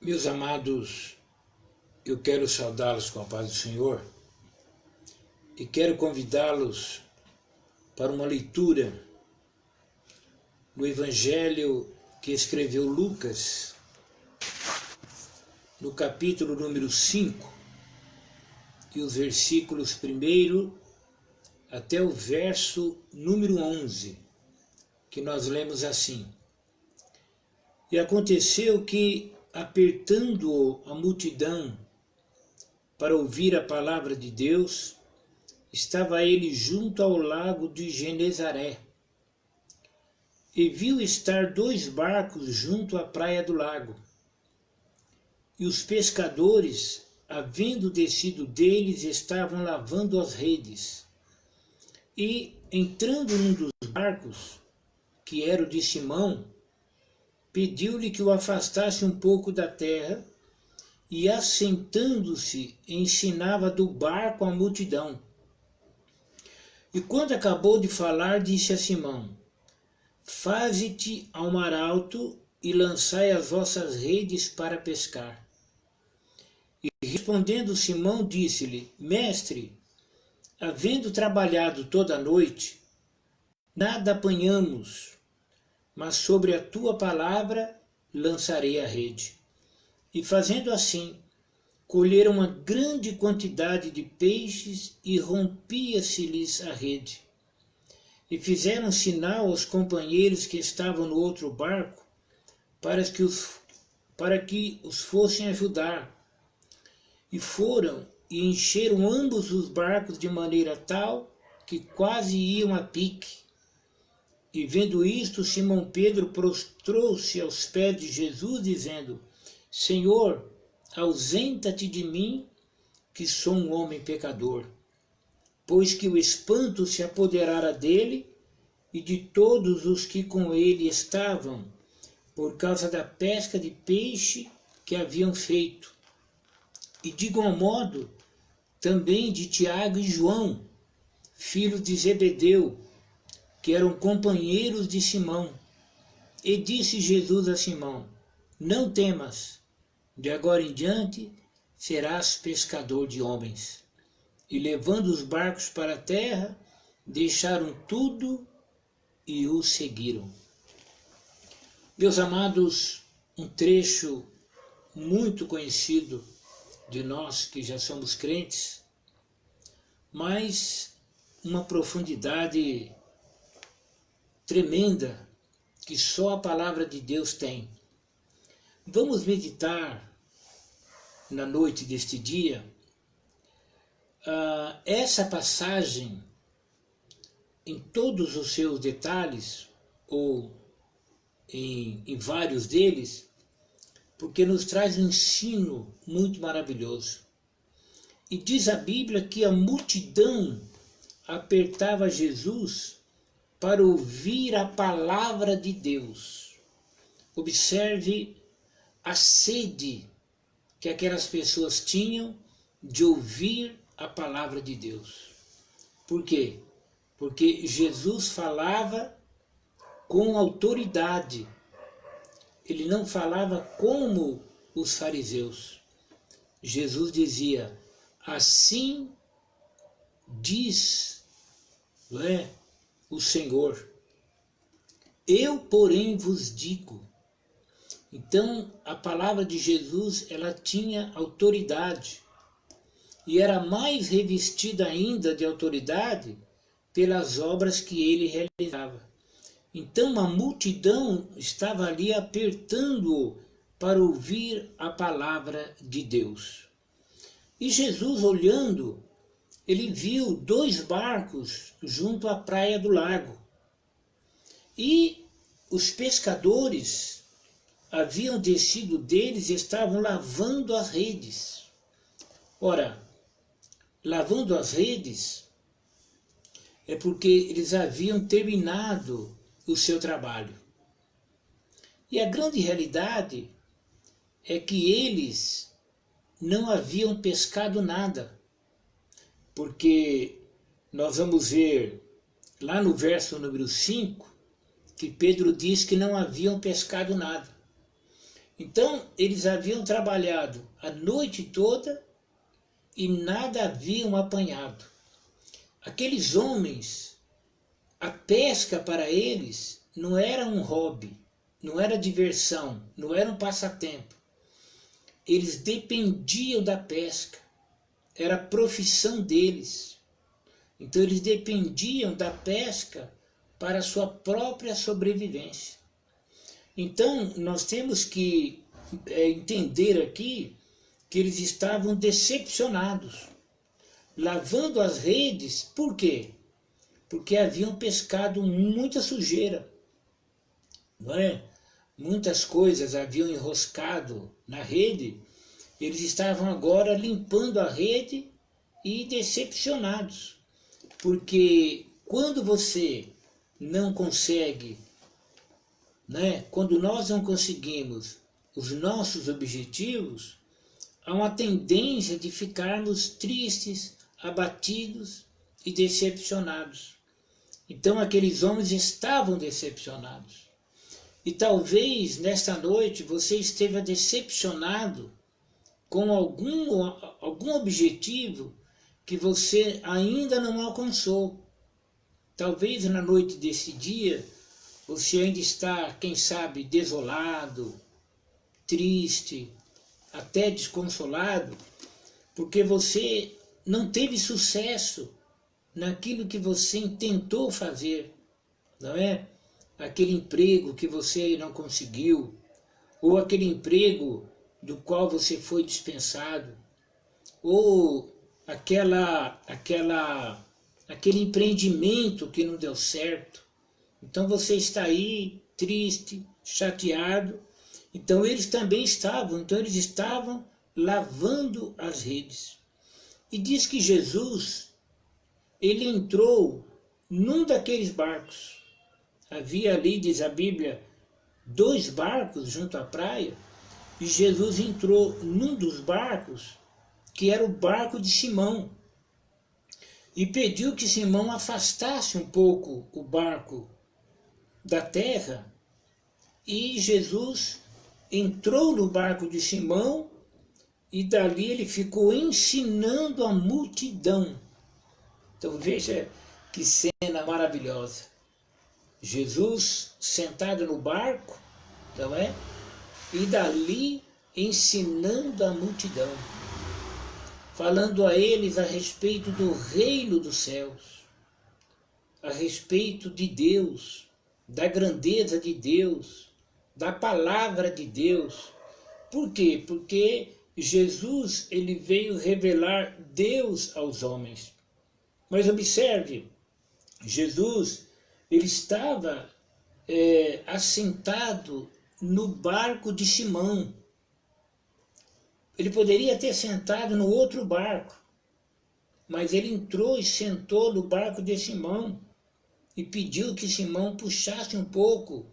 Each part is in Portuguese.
Meus amados, eu quero saudá-los com a paz do Senhor e quero convidá-los para uma leitura do Evangelho que escreveu Lucas, no capítulo número 5, e os versículos 1 até o verso número 11, que nós lemos assim. E aconteceu que, apertando-o a multidão para ouvir a palavra de Deus, estava ele junto ao lago de Genezaré, e viu estar 2 barcos junto à praia do lago. E os pescadores, havendo descido deles, estavam lavando as redes. E, entrando num dos barcos, que era o de Simão, pediu-lhe que o afastasse um pouco da terra, e assentando-se, ensinava do barco a multidão. E quando acabou de falar, disse a Simão: Faze-te ao mar alto e lançai as vossas redes para pescar. E respondendo Simão, disse-lhe: Mestre, havendo trabalhado toda a noite, nada apanhamos, mas sobre a tua palavra lançarei a rede. E fazendo assim, colheram uma grande quantidade de peixes e rompia-se-lhes a rede. E fizeram sinal aos companheiros que estavam no outro barco, para que os fossem ajudar. E foram e encheram ambos os barcos de maneira tal que quase iam a pique. E vendo isto, Simão Pedro prostrou-se aos pés de Jesus, dizendo: Senhor, ausenta-te de mim, que sou um homem pecador. Pois que o espanto se apoderara dele e de todos os que com ele estavam, por causa da pesca de peixe que haviam feito. E de igual modo, também de Tiago e João, filhos de Zebedeu, que eram companheiros de Simão. E disse Jesus a Simão: Não temas, de agora em diante serás pescador de homens. E levando os barcos para a terra, deixaram tudo e o seguiram. Meus amados, um trecho muito conhecido de nós que já somos crentes, mas uma profundidade tremenda que só a palavra de Deus tem. Vamos meditar na noite deste dia essa passagem em todos os seus detalhes, ou em vários deles, porque nos traz um ensino muito maravilhoso. E diz a Bíblia que a multidão apertava Jesus para ouvir a palavra de Deus. Observe a sede que aquelas pessoas tinham de ouvir a palavra de Deus. Por quê? Porque Jesus falava com autoridade. Ele não falava como os fariseus. Jesus dizia: assim diz, não é, o Senhor. Eu, porém, vos digo. Então, a palavra de Jesus, ela tinha autoridade. E era mais revestida ainda de autoridade pelas obras que ele realizava. Então, a multidão estava ali apertando-o para ouvir a palavra de Deus. E Jesus, olhando, ele viu 2 barcos junto à praia do lago. E os pescadores haviam descido deles e estavam lavando as redes. Ora, lavando as redes é porque eles haviam terminado o seu trabalho. E a grande realidade é que eles não haviam pescado nada, porque nós vamos ver lá no verso número 5, que Pedro diz que não haviam pescado nada. Então, eles haviam trabalhado a noite toda e nada haviam apanhado. Aqueles homens, a pesca para eles não era um hobby, não era diversão, não era um passatempo. Eles dependiam da pesca, era a profissão deles. Então eles dependiam da pesca para a sua própria sobrevivência. Então nós temos que entender aqui que eles estavam decepcionados, lavando as redes. Por quê? Porque haviam pescado muita sujeira, não é? Muitas coisas haviam enroscado na rede, eles estavam agora limpando a rede e decepcionados. Porque quando você não consegue, né? Quando nós não conseguimos os nossos objetivos, há uma tendência de ficarmos tristes, abatidos e decepcionados. Então aqueles homens estavam decepcionados. E talvez nesta noite você esteja decepcionado com algum objetivo que você ainda não alcançou. Talvez na noite desse dia você ainda está, quem sabe, desolado, triste, até desconsolado, porque você não teve sucesso naquilo que você tentou fazer, não é? Aquele emprego que você não conseguiu, ou aquele emprego do qual você foi dispensado, ou aquele empreendimento que não deu certo. Então você está aí triste, chateado. Então eles também estavam, eles estavam lavando as redes. E diz que Jesus, ele entrou num daqueles barcos. Havia ali, diz a Bíblia, 2 barcos junto à praia, e Jesus entrou num dos barcos, que era o barco de Simão, e pediu que Simão afastasse um pouco o barco da terra, e Jesus entrou no barco de Simão, e dali ele ficou ensinando a multidão. Então veja que cena maravilhosa. Jesus sentado no barco, não é? E dali ensinando a multidão, falando a eles a respeito do reino dos céus, a respeito de Deus, da grandeza de Deus, da palavra de Deus. Por quê? Porque Jesus, ele veio revelar Deus aos homens. Mas observe, Jesus, ele estava assentado no barco de Simão. Ele poderia ter sentado no outro barco, mas ele entrou e sentou no barco de Simão e pediu que Simão puxasse um pouco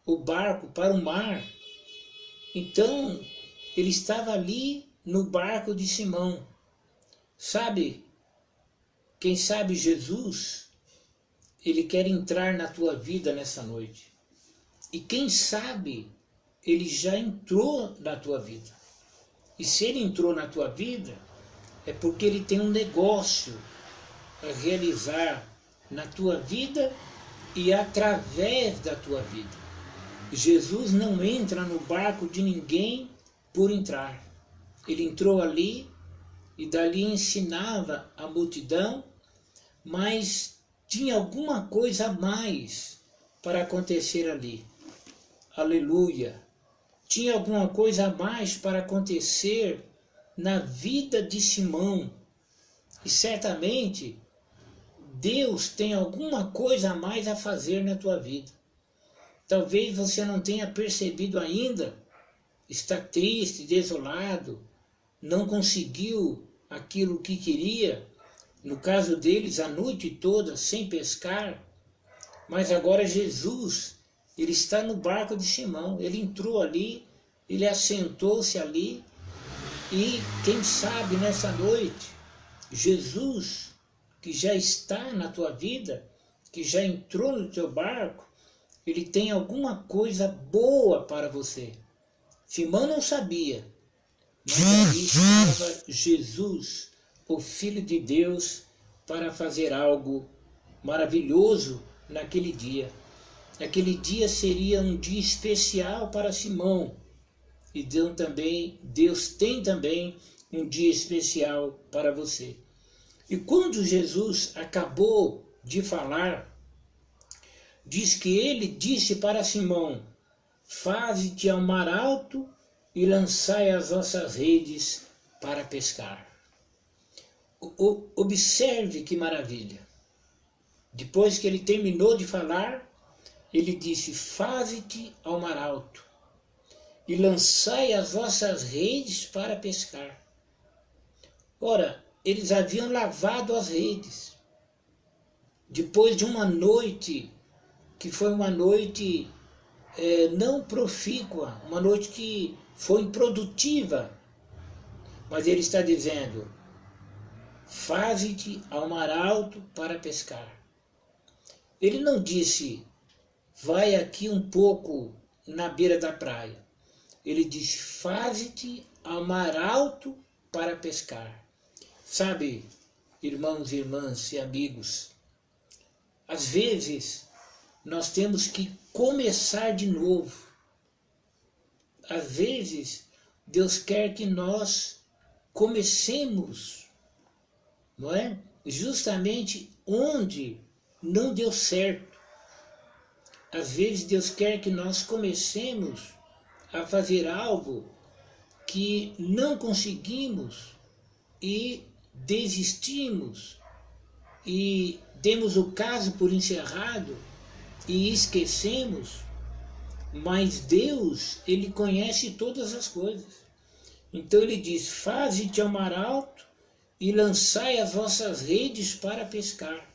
o barco para o mar. Então, ele estava ali no barco de Simão. Sabe, quem sabe Jesus, ele quer entrar na tua vida nessa noite. E quem sabe, ele já entrou na tua vida. E se ele entrou na tua vida, é porque ele tem um negócio a realizar na tua vida e através da tua vida. Jesus não entra no barco de ninguém por entrar. Ele entrou ali e dali ensinava a multidão, mas tinha alguma coisa a mais para acontecer ali. Aleluia! Tinha alguma coisa a mais para acontecer na vida de Simão. E certamente Deus tem alguma coisa a mais a fazer na tua vida. Talvez você não tenha percebido ainda, está triste, desolado, não conseguiu aquilo que queria, no caso deles a noite toda sem pescar, mas agora Jesus, ele está no barco de Simão, ele entrou ali, ele assentou-se ali, e quem sabe nessa noite, Jesus, que já está na tua vida, que já entrou no teu barco, ele tem alguma coisa boa para você. Simão não sabia, mas ali estava Jesus, o Filho de Deus, para fazer algo maravilhoso naquele dia. Aquele dia seria um dia especial para Simão. E Deus tem também um dia especial para você. E quando Jesus acabou de falar, diz que ele disse para Simão: faze-te ao mar alto e lançai as vossas redes para pescar. Observe que maravilha. Depois que ele terminou de falar, ele disse: faze-te ao mar alto e lançai as vossas redes para pescar. Ora, eles haviam lavado as redes. Depois de uma noite, que foi uma noite não profícua, uma noite que foi improdutiva. Mas ele está dizendo: faze-te ao mar alto para pescar. Ele não disse: vai aqui um pouco na beira da praia. Ele diz: faze-te ao mar alto para pescar. Sabe, irmãos e irmãs e amigos, às vezes nós temos que começar de novo. Às vezes Deus quer que nós comecemos, não é? Justamente onde não deu certo. Às vezes Deus quer que nós comecemos a fazer algo que não conseguimos e desistimos e demos o caso por encerrado e esquecemos, mas Deus, ele conhece todas as coisas. Então ele diz: faze-te ao mar alto e lançai as vossas redes para pescar.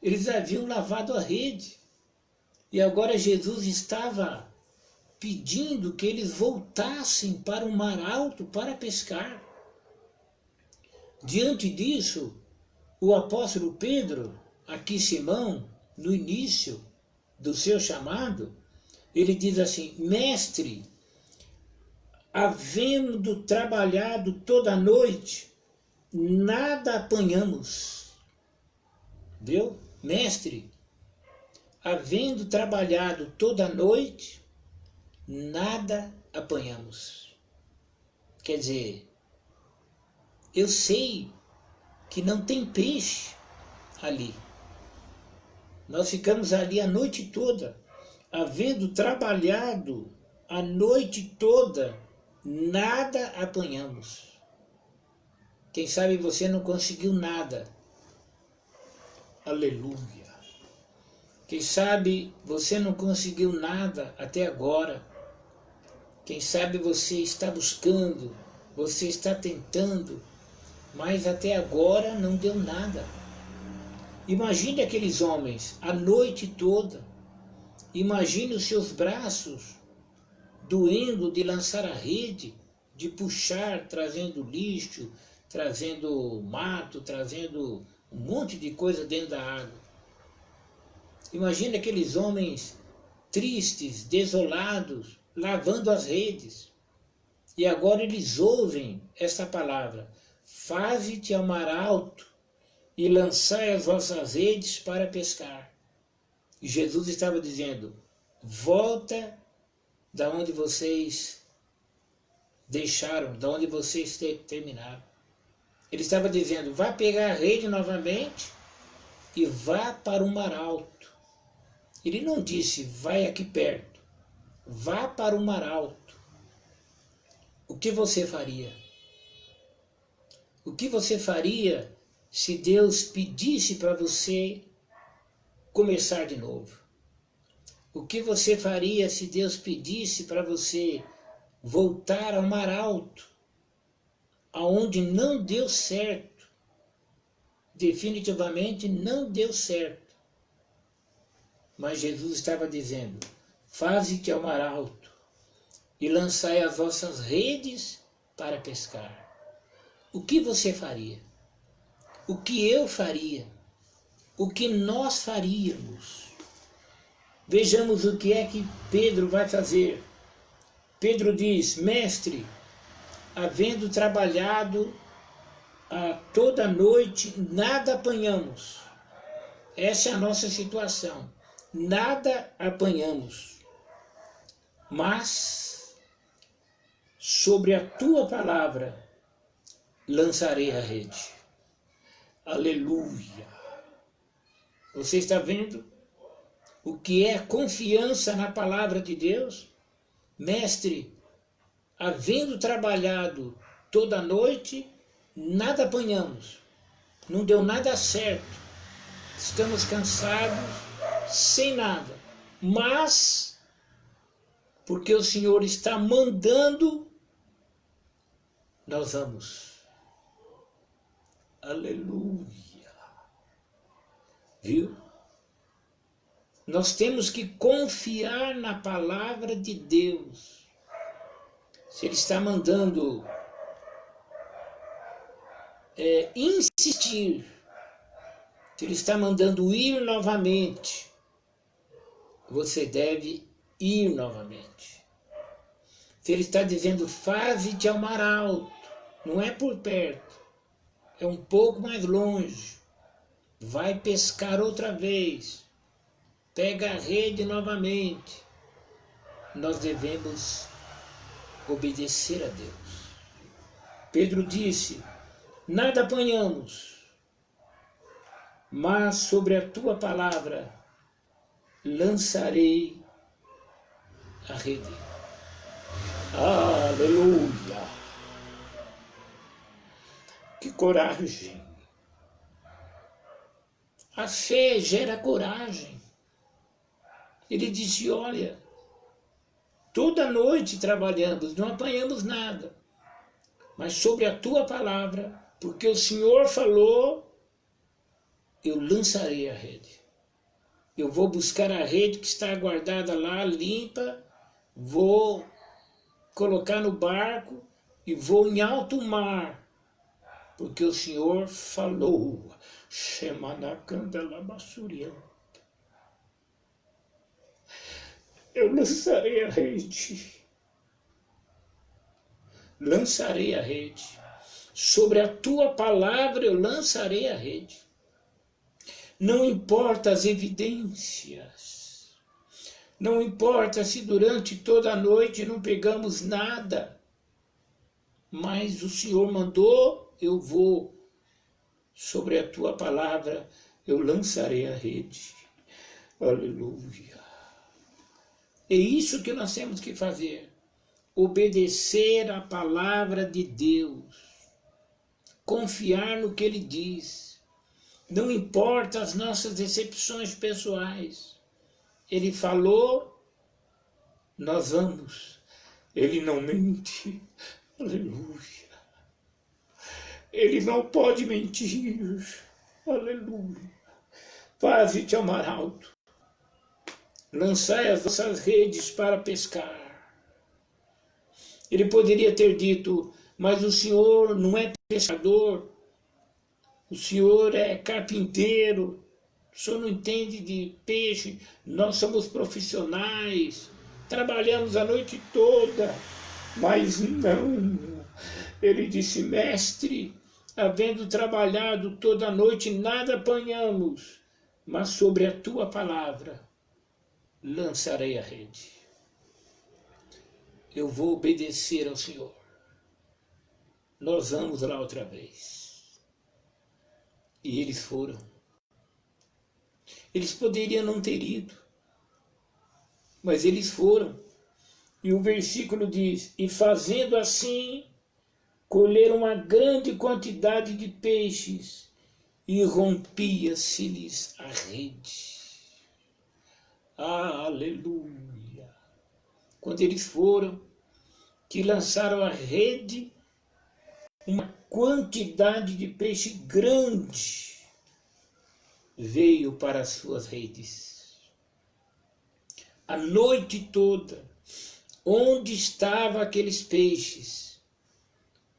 Eles haviam lavado a rede e agora Jesus estava pedindo que eles voltassem para o mar alto para pescar. Diante disso, o apóstolo Pedro, aqui Simão, no início do seu chamado, ele diz assim: mestre, havendo trabalhado toda a noite, nada apanhamos. Viu? Mestre, havendo trabalhado toda a noite, nada apanhamos. Quer dizer, eu sei que não tem peixe ali. Nós ficamos ali a noite toda, havendo trabalhado a noite toda, nada apanhamos. Quem sabe você não conseguiu nada. Aleluia. Quem sabe você não conseguiu nada até agora. Quem sabe você está buscando, você está tentando, mas até agora não deu nada. Imagine aqueles homens a noite toda. Imagine os seus braços doendo de lançar a rede, de puxar, trazendo lixo, trazendo mato, trazendo um monte de coisa dentro da água. Imagine aqueles homens tristes, desolados, lavando as redes. E agora eles ouvem esta palavra: faze-te ao mar alto e lançai as vossas redes para pescar. E Jesus estava dizendo: volta da onde vocês deixaram, da onde vocês terminaram. Ele estava dizendo: vá pegar a rede novamente e vá para o mar alto. Ele não disse: vai aqui perto, vá para o mar alto. O que você faria? O que você faria se Deus pedisse para você começar de novo? O que você faria se Deus pedisse para você voltar ao mar alto, aonde não deu certo? Definitivamente não deu certo. Mas Jesus estava dizendo: faze-te ao mar alto e lançai as vossas redes para pescar. O que você faria? O que eu faria? O que nós faríamos? Vejamos o que é que Pedro vai fazer. Pedro diz: mestre, havendo trabalhado toda noite, nada apanhamos. Essa é a nossa situação. Nada apanhamos. Mas sobre a tua palavra lançarei a rede. Aleluia. Você está vendo o que é confiança na palavra de Deus? Mestre, havendo trabalhado toda noite, nada apanhamos. Não deu nada certo. Estamos cansados, sem nada. Mas, porque o Senhor está mandando, nós vamos. Aleluia. Viu? Nós temos que confiar na palavra de Deus. Se Ele está mandando insistir, se Ele está mandando ir novamente, você deve ir novamente. Se Ele está dizendo, faze-te ao mar alto, não é por perto, é um pouco mais longe, vai pescar outra vez, pega a rede novamente, nós devemos obedecer a Deus. Pedro disse, nada apanhamos, mas sobre a tua palavra lançarei a rede. Aleluia! Que coragem! A fé gera coragem. Ele disse, olha, toda noite trabalhamos, não apanhamos nada, mas sobre a tua palavra, porque o Senhor falou, eu lançarei a rede. Eu vou buscar a rede que está guardada lá, limpa, vou colocar no barco e vou em alto mar, porque o Senhor falou. Eu lançarei a rede. Lançarei a rede. Sobre a tua palavra eu lançarei a rede. Não importa as evidências. Não importa se durante toda a noite não pegamos nada. Mas o Senhor mandou, eu vou. Sobre a tua palavra eu lançarei a rede. Aleluia. É isso que nós temos que fazer. Obedecer a palavra de Deus. Confiar no que Ele diz. Não importa as nossas decepções pessoais. Ele falou, nós vamos. Ele não mente. Aleluia. Ele não pode mentir. Aleluia. Faze-te ao mar alto. Lançai as vossas redes para pescar. Ele poderia ter dito, mas o Senhor não é pescador. O Senhor é carpinteiro. O Senhor não entende de peixe. Nós somos profissionais. Trabalhamos a noite toda. Mas não. Ele disse, mestre, havendo trabalhado toda a noite, nada apanhamos, mas sobre a tua palavra lançarei a rede. Eu vou obedecer ao Senhor. Nós vamos lá outra vez. E eles foram. Eles poderiam não ter ido, mas eles foram. E o versículo diz, e fazendo assim, colheram uma grande quantidade de peixes e rompia-se-lhes a rede. Aleluia! Quando eles foram, que lançaram a rede, uma quantidade de peixe grande veio para as suas redes. A noite toda, onde estavam aqueles peixes?